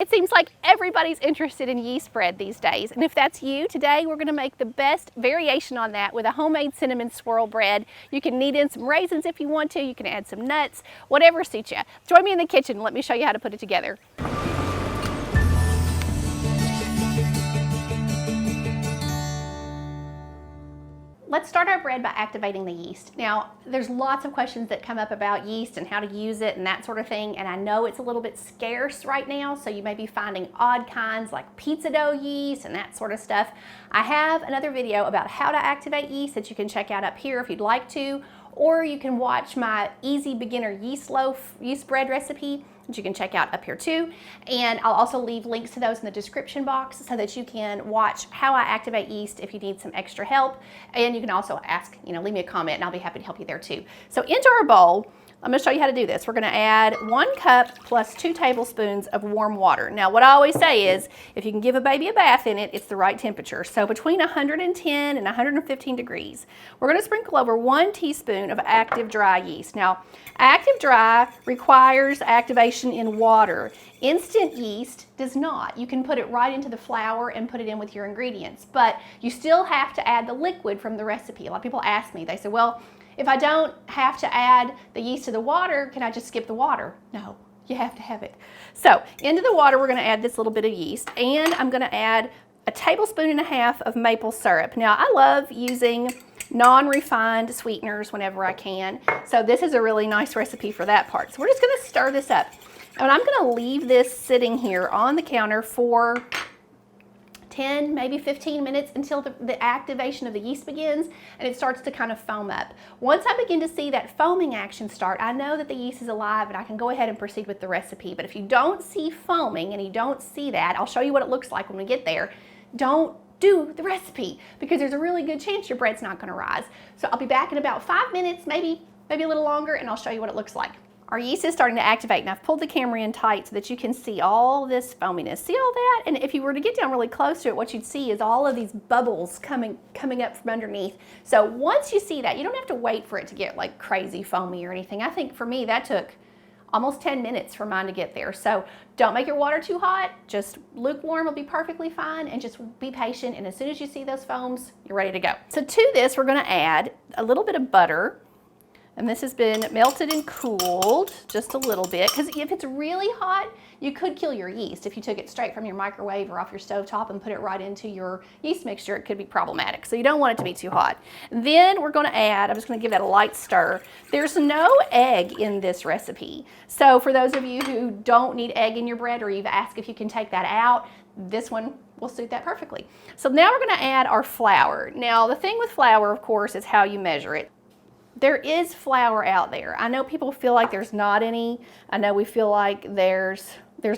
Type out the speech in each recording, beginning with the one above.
It seems like everybody's interested in yeast bread these days, and if that's you, today we're going to make the best variation on that with a homemade cinnamon swirl bread. You can knead in some raisins if you want to, you can add some nuts, whatever suits you. Join me in the kitchen and let me show you how to put it together. Let's start our bread by activating the yeast. Now, there's lots of questions that come up about yeast and how to use it and that sort of thing, and I know it's a little bit scarce right now, so you may be finding odd kinds like pizza dough yeast and that sort of stuff. I have another video about how to activate yeast that you can check out up here if you'd like to, or you can watch my easy beginner yeast bread recipe that you can check out up here too. And I'll also leave links to those in the description box so that you can watch how I activate yeast if you need some extra help. And you can also ask, leave me a comment and I'll be happy to help you there too. So into our bowl, I'm going to show you how to do this. We're going to add 1 cup plus 2 tablespoons of warm water. Now, what I always say is, if you can give a baby a bath in it, it's the right temperature. So between 110 and 115 degrees. We're going to sprinkle over 1 teaspoon of active dry yeast. Now, active dry requires activation in water. Instant yeast does not. You can put it right into the flour and put it in with your ingredients, but you still have to add the liquid from the recipe. A lot of people ask me, they say, well, if I don't have to add the yeast to the water, can I just skip the water? No, you have to have it. So into the water, we're going to add this little bit of yeast, and I'm going to add 1.5 tablespoons of maple syrup. Now, I love using non-refined sweeteners whenever I can, so this is a really nice recipe for that part. So we're just going to stir this up, and I'm going to leave this sitting here on the counter for 10, maybe 15 minutes until the activation of the yeast begins and it starts to kind of foam up. Once I begin to see that foaming action start, I know that the yeast is alive and I can go ahead and proceed with the recipe. But if you don't see foaming and you don't see that, I'll show you what it looks like when we get there. Don't do the recipe because there's a really good chance your bread's not going to rise. So I'll be back in about 5 minutes, maybe a little longer, and I'll show you what it looks like. Our yeast is starting to activate, and I've pulled the camera in tight so that you can see all this foaminess. See all that? And if you were to get down really close to it, what you'd see is all of these bubbles coming up from underneath. So once you see that, you don't have to wait for it to get like crazy foamy or anything. I think for me, that took almost 10 minutes for mine to get there. So don't make your water too hot. Just lukewarm will be perfectly fine, and just be patient. And as soon as you see those foams, you're ready to go. So to this, we're going to add a little bit of butter. And this has been melted and cooled just a little bit, because if it's really hot, you could kill your yeast. If you took it straight from your microwave or off your stovetop and put it right into your yeast mixture, it could be problematic. So you don't want it to be too hot. Then we're going to add, I'm just going to give that a light stir. There's no egg in this recipe. So for those of you who don't need egg in your bread, or you've asked if you can take that out, this one will suit that perfectly. So now we're going to add our flour. Now the thing with flour, of course, is how you measure it. There is flour out there. I know people feel like there's not any. I know we feel like there's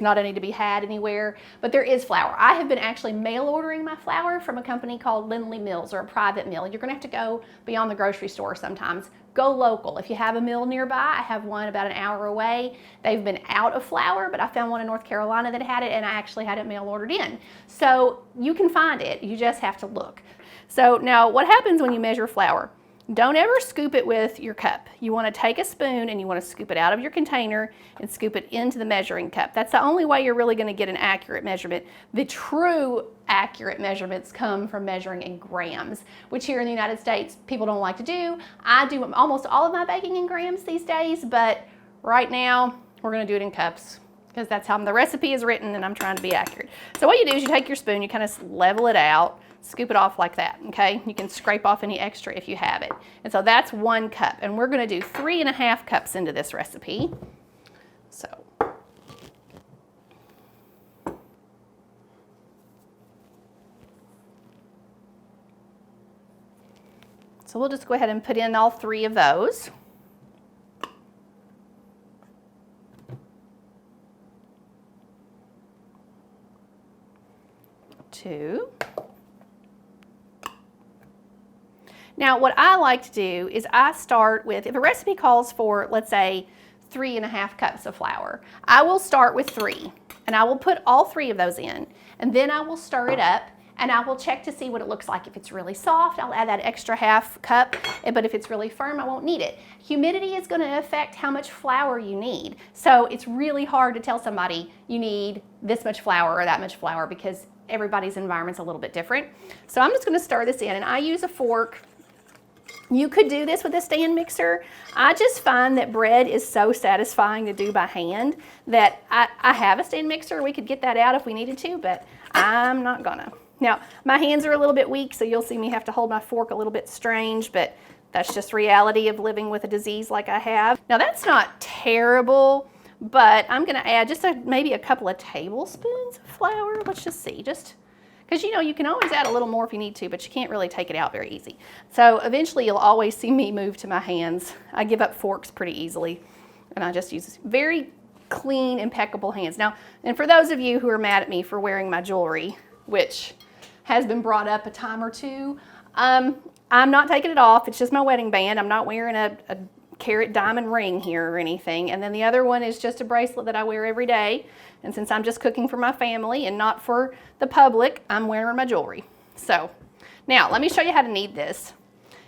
not any to be had anywhere, but there is flour. I have been actually mail ordering my flour from a company called Lindley Mills, or a private mill. You're gonna have to go beyond the grocery store sometimes. Go local. If you have a mill nearby, I have one about an hour away. They've been out of flour, but I found one in North Carolina that had it, and I actually had it mail ordered in. So you can find it, you just have to look. So now what happens when you measure flour? Don't ever scoop it with your cup. You want to take a spoon and you want to scoop it out of your container and scoop it into the measuring cup. That's the only way you're really going to get an accurate measurement. The true accurate measurements come from measuring in grams, which here in the United States people don't like to do. I do almost all of my baking in grams these days, but right now we're going to do it in cups because that's how the recipe is written and I'm trying to be accurate. So what you do is you take your spoon, you kind of level it out, scoop it off like that, okay? You can scrape off any extra if you have it. And so that's 1 cup, and we're gonna do 3.5 cups into this recipe. So we'll just go ahead and put in all 3 of those. Two. Now, what I like to do is I start with, if a recipe calls for, let's say, 3.5 cups of flour, I will start with 3, and I will put all 3 of those in, and then I will stir it up, and I will check to see what it looks like. If it's really soft, I'll add that extra half cup, but if it's really firm, I won't need it. Humidity is going to affect how much flour you need. So it's really hard to tell somebody you need this much flour or that much flour because everybody's environment's a little bit different. So I'm just going to stir this in, and I use a fork. You could do this with a stand mixer. I just find that bread is so satisfying to do by hand that I have a stand mixer. We could get that out if we needed to, but I'm not gonna. Now, my hands are a little bit weak, so you'll see me have to hold my fork a little bit strange, but that's just reality of living with a disease like I have. Now, that's not terrible, but I'm gonna add just maybe a couple of tablespoons of flour. Let's just see, because you know, you can always add a little more if you need to, but you can't really take it out very easy. So eventually you'll always see me move to my hands. I give up forks pretty easily, and I just use very clean, impeccable hands. Now, and for those of you who are mad at me for wearing my jewelry, which has been brought up a time or two, I'm not taking it off. It's just my wedding band. I'm not wearing a carat diamond ring here or anything. And then the other one is just a bracelet that I wear every day. And since I'm just cooking for my family and not for the public, I'm wearing my jewelry. So now let me show you how to knead this.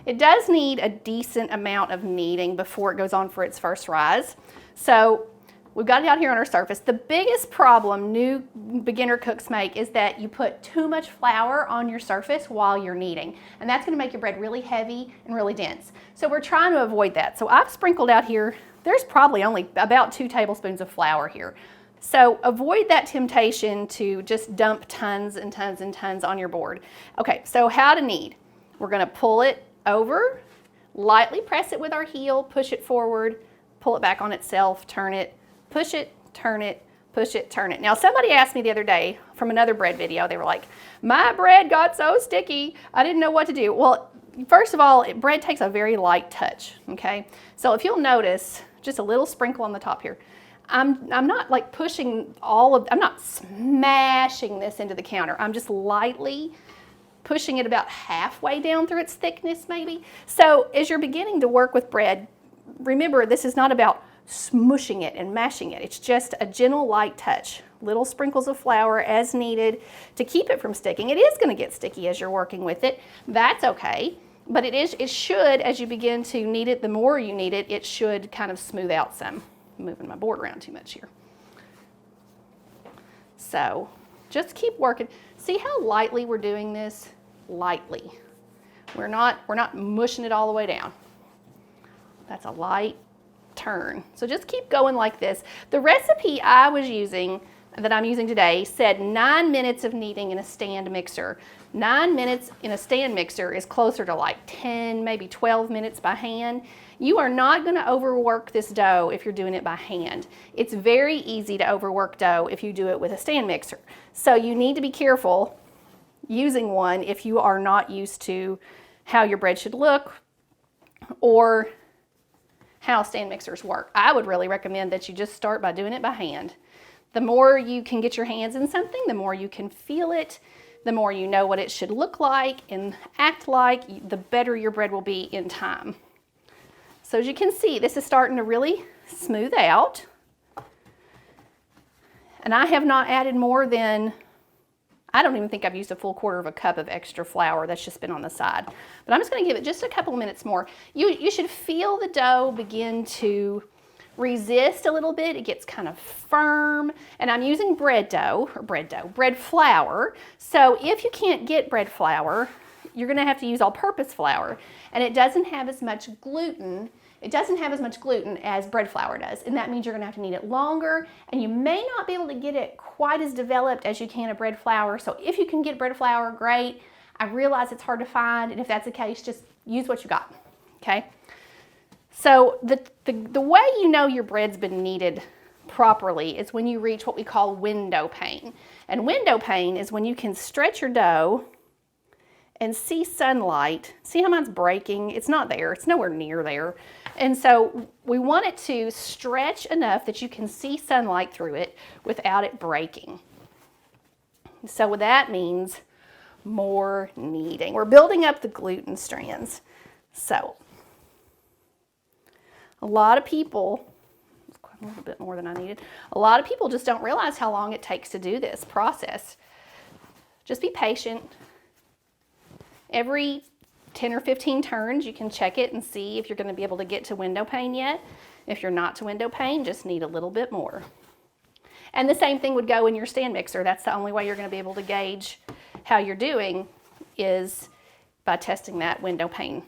It does need a decent amount of kneading before it goes on for its first rise. So we've got it out here on our surface. The biggest problem new beginner cooks make is that you put too much flour on your surface while you're kneading. And that's gonna make your bread really heavy and really dense. So we're trying to avoid that. So I've sprinkled out here, there's probably only about 2 tablespoons of flour here. So avoid that temptation to just dump tons and tons and tons on your board. Okay, so how to knead. We're gonna pull it over, lightly press it with our heel, push it forward, pull it back on itself, turn it, push it, turn it, push it, turn it. Now somebody asked me the other day from another bread video, they were like, my bread got so sticky, I didn't know what to do. Well, first of all, bread takes a very light touch, okay? So if you'll notice, just a little sprinkle on the top here. I'm not like pushing I'm not smashing this into the counter. I'm just lightly pushing it about halfway down through its thickness maybe. So as you're beginning to work with bread, remember this is not about smushing it and mashing it. It's just a gentle light touch. Little sprinkles of flour as needed to keep it from sticking. It is going to get sticky as you're working with it. That's okay. But it should, as you begin to knead it, the more you knead it, it should kind of smooth out some. I'm moving my board around too much here. So just keep working. See how lightly we're doing this? Lightly. We're not mushing it all the way down. That's a light turn. So just keep going like this. The recipe I was using, that I'm using today, said 9 minutes of kneading in a stand mixer. 9 minutes in a stand mixer is closer to like 10, maybe 12 minutes by hand. You are not going to overwork this dough if you're doing it by hand. It's very easy to overwork dough if you do it with a stand mixer. So you need to be careful using one if you are not used to how your bread should look or how stand mixers work. I would really recommend that you just start by doing it by hand. The more you can get your hands in something, the more you can feel it, the more you know what it should look like and act like, the better your bread will be in time. So as you can see, this is starting to really smooth out. And I have not added more than, I don't even think I've used a full 1/4 cup of extra flour that's just been on the side. But I'm just going to give it just a couple of minutes more. You should feel the dough begin to resist a little bit. It gets kind of firm. And I'm using bread flour. So if you can't get bread flour, you're going to have to use all-purpose flour. And it doesn't have as much gluten. It doesn't have as much gluten as bread flour does, and that means you're gonna have to knead it longer, and you may not be able to get it quite as developed as you can a bread flour. So if you can get bread flour, great. I realize it's hard to find, and if that's the case, just use what you got, okay? So the way you know your bread's been kneaded properly is when you reach what we call window pane. And window pane is when you can stretch your dough and see sunlight. See how mine's breaking? It's not there, it's nowhere near there. And so we want it to stretch enough that you can see sunlight through it without it breaking. So that means more kneading. We're building up the gluten strands. So a lot of people, a little bit more than I needed, a lot of people just don't realize how long it takes to do this process. Just be patient. Every 10 or 15 turns, you can check it and see if you're going to be able to get to window pane yet. If you're not to window pane, just knead a little bit more. And the same thing would go in your stand mixer. That's the only way you're going to be able to gauge how you're doing is by testing that window pane.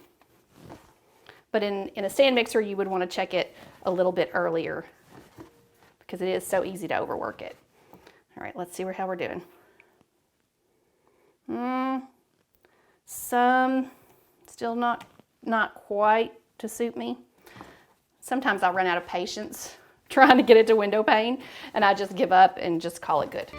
But in a stand mixer, you would want to check it a little bit earlier because it is so easy to overwork it. All right, let's see how we're doing. Some still not quite to suit me. Sometimes I run out of patience trying to get it to window pane and I just give up and just call it good.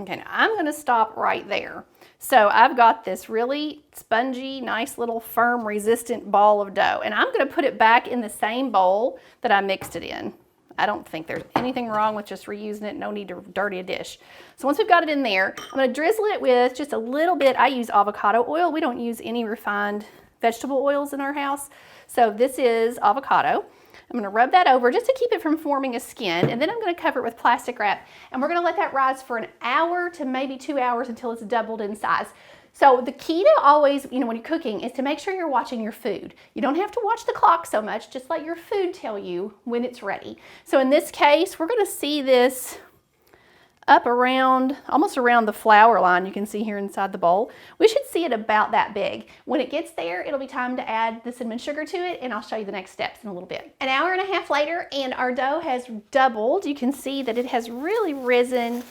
Okay, now I'm going to stop right there. So I've got this really spongy, nice little firm, resistant ball of dough, and I'm going to put it back in the same bowl that I mixed it in. I don't think there's anything wrong with just reusing it. No need to dirty a dish. So once we've got it in there, I'm going to drizzle it with just a little bit. I use avocado oil. We don't use any refined vegetable oils in our house. So this is avocado. I'm going to rub that over just to keep it from forming a skin, and then I'm going to cover it with plastic wrap, and we're going to let that rise for an hour to maybe 2 hours until it's doubled in size. So the key to always, when you're cooking is to make sure you're watching your food. You don't have to watch the clock so much, just let your food tell you when it's ready. So in this case, we're going to see this up around, almost around the flour line you can see here inside the bowl. We should see it about that big. When it gets there, it'll be time to add the cinnamon sugar to it, and I'll show you the next steps in a little bit. An hour and a half later, and our dough has doubled. You can see that it has really risen.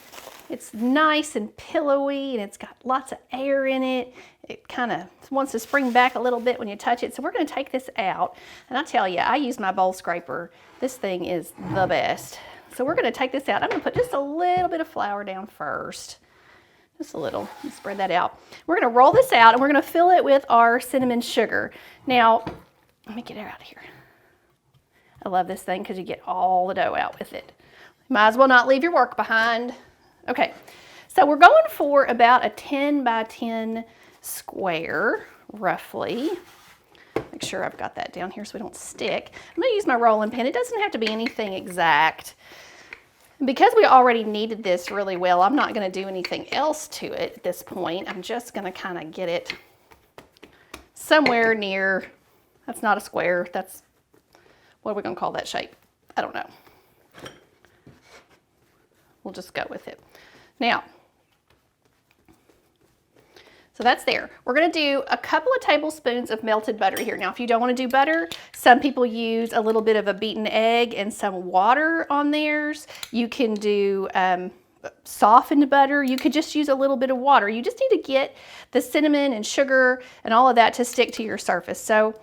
It's nice and pillowy, and it's got lots of air in it. It kind of wants to spring back a little bit when you touch it. So we're going to take this out, and I tell you, I use my bowl scraper. This thing is the best. So we're going to take this out. I'm going to put just a little bit of flour down first. Just a little. Spread that out. We're going to roll this out, and we're going to fill it with our cinnamon sugar. Now, let me get it out of here. I love this thing because you get all the dough out with it. Might as well not leave your work behind. Okay, so we're going for about a 10 by 10 square, roughly. Make sure I've got that down here so we don't stick. I'm going to use my rolling pin. It doesn't have to be anything exact. Because we already kneaded this really well, I'm not going to do anything else to it at this point. I'm just going to kind of get it somewhere near, that's not a square, that's, what are we going to call that shape? I don't know. We'll just go with it. Now, so that's there. We're going to do a couple of tablespoons of melted butter here. Now, if you don't want to do butter, some people use a little bit of a beaten egg and some water on theirs. You can do softened butter. You could just use a little bit of water. You just need to get the cinnamon and sugar and all of that to stick to your surface. So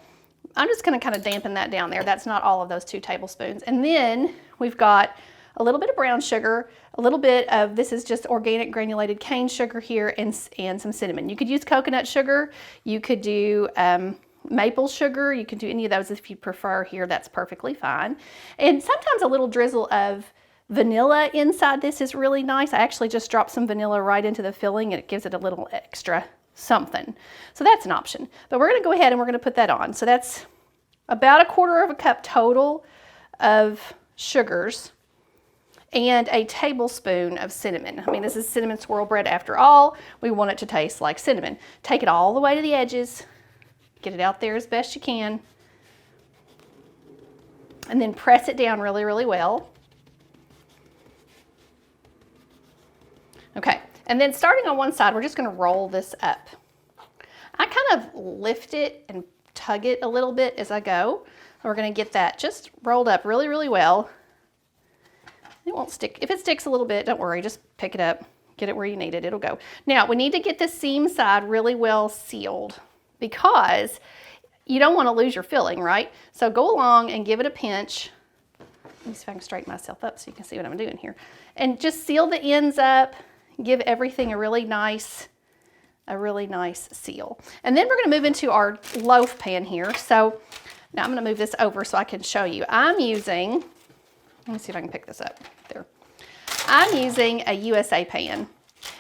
I'm just going to kind of dampen that down there. That's not all of those 2 tablespoons. And then we've got a little bit of brown sugar, a little bit of, this is just organic granulated cane sugar here, and some cinnamon. You could use coconut sugar, you could do maple sugar, you can do any of those if you prefer here, that's perfectly fine. And sometimes a little drizzle of vanilla inside this is really nice. I actually just dropped some vanilla right into the filling and it gives it a little extra something. So that's an option. But we're going to go ahead and we're going to put that on. So that's about 1/4 cup total of sugars and a tablespoon of cinnamon. I mean, this is cinnamon swirl bread after all. We want it to taste like cinnamon. Take it all the way to the edges. Get it out there as best you can. And then press it down really, really well. Okay, and then starting on one side, we're just going to roll this up. I kind of lift it and tug it a little bit as I go. We're going to get that just rolled up really, really well. It won't stick. If it sticks a little bit, don't worry, just pick it up, get it where you need it, it'll go. Now, we need to get the seam side really well sealed because you don't want to lose your filling, right? So go along and give it a pinch. Let me see if I can straighten myself up so you can see what I'm doing here. And just seal the ends up, give everything a really nice a really nice seal. And then we're going to move into our loaf pan here. So now I'm going to move this over so I can show you. I'm using, let me see if I can pick this up. There. I'm using a USA pan.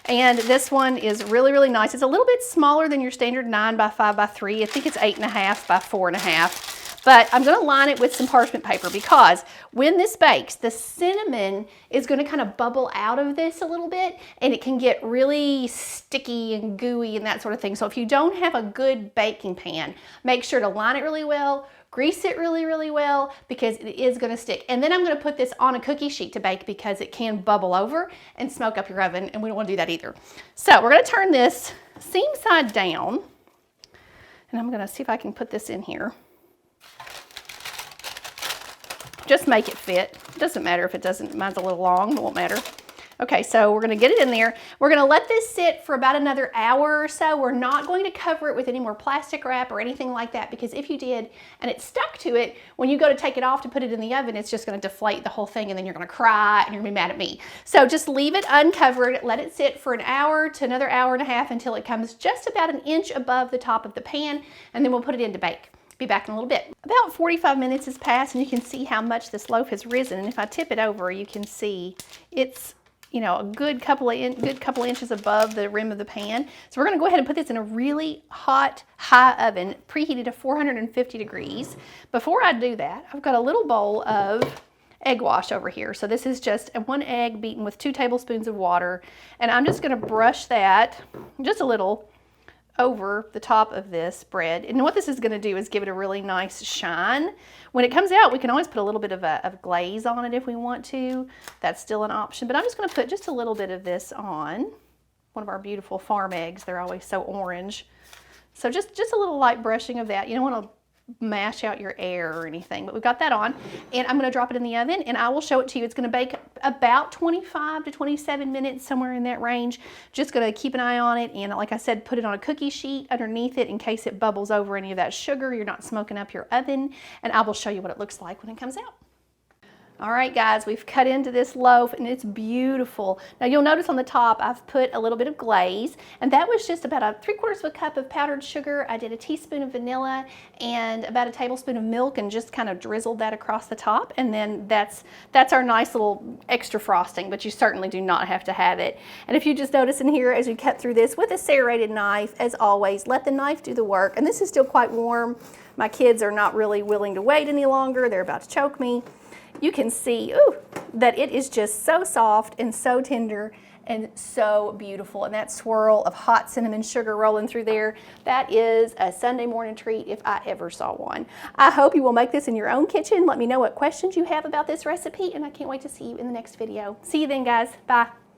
And this one is really, really nice. It's a little bit smaller than your standard 9 by 5 by 3. I think it's 8.5 by 4.5. But I'm going to line it with some parchment paper because when this bakes, the cinnamon is going to kind of bubble out of this a little bit, and it can get really sticky and gooey and that sort of thing. So if you don't have a good baking pan, make sure to line it really well, grease it really, really well, because it is going to stick. And then I'm going to put this on a cookie sheet to bake because it can bubble over and smoke up your oven, and we don't want to do that either. So we're going to turn this seam side down, and I'm going to see if I can put this in here. Just make it fit. It doesn't matter if it doesn't, mine's a little long, it won't matter. Okay, so we're gonna get it in there. We're gonna let this sit for about another hour or so. We're not going to cover it with any more plastic wrap or anything like that, because if you did and it stuck to it, when you go to take it off to put it in the oven, it's just gonna deflate the whole thing, and then you're gonna cry and you're gonna be mad at me. So just leave it uncovered, let it sit for an hour to another hour and a half until it comes just about an inch above the top of the pan, and then we'll put it in to bake. Be back in a little bit. About 45 minutes has passed, and you can see how much this loaf has risen. And if I tip it over, you can see it's, you know, a good couple of inches above the rim of the pan. So we're going to go ahead and put this in a really hot, high oven, preheated to 450 degrees. Before I do that, I've got a little bowl of egg wash over here. So this is just 1 egg beaten with 2 tablespoons of water, and I'm just going to brush that just a little over the top of this bread. And what this is going to do is give it a really nice shine. When it comes out, we can always put a little bit of glaze on it if we want to. That's still an option, but I'm just going to put just a little bit of this on one of our beautiful farm eggs. They're always so orange. So just a little light brushing of that. You don't want to mash out your air or anything, but we've got that on, and I'm going to drop it in the oven, and I will show it to you. It's going to bake about 25 to 27 minutes, somewhere in that range. Just going to keep an eye on it, and like I said, put it on a cookie sheet underneath it in case it bubbles over any of that sugar. You're not smoking up your oven, and I will show you what it looks like when it comes out. All right, guys, we've cut into this loaf, and it's beautiful. Now, you'll notice on the top, I've put a little bit of glaze, and that was just about 3/4 of a cup of powdered sugar. I did a teaspoon of vanilla and about a tablespoon of milk, and just kind of drizzled that across the top. And then that's our nice little extra frosting, but you certainly do not have to have it. And if you just notice in here, as we cut through this with a serrated knife, as always, let the knife do the work. And this is still quite warm. My kids are not really willing to wait any longer. They're about to choke me. You can see, ooh, that it is just so soft and so tender and so beautiful. And that swirl of hot cinnamon sugar rolling through there, that is a Sunday morning treat if I ever saw one. I hope you will make this in your own kitchen. Let me know what questions you have about this recipe, and I can't wait to see you in the next video. See you then, guys. Bye.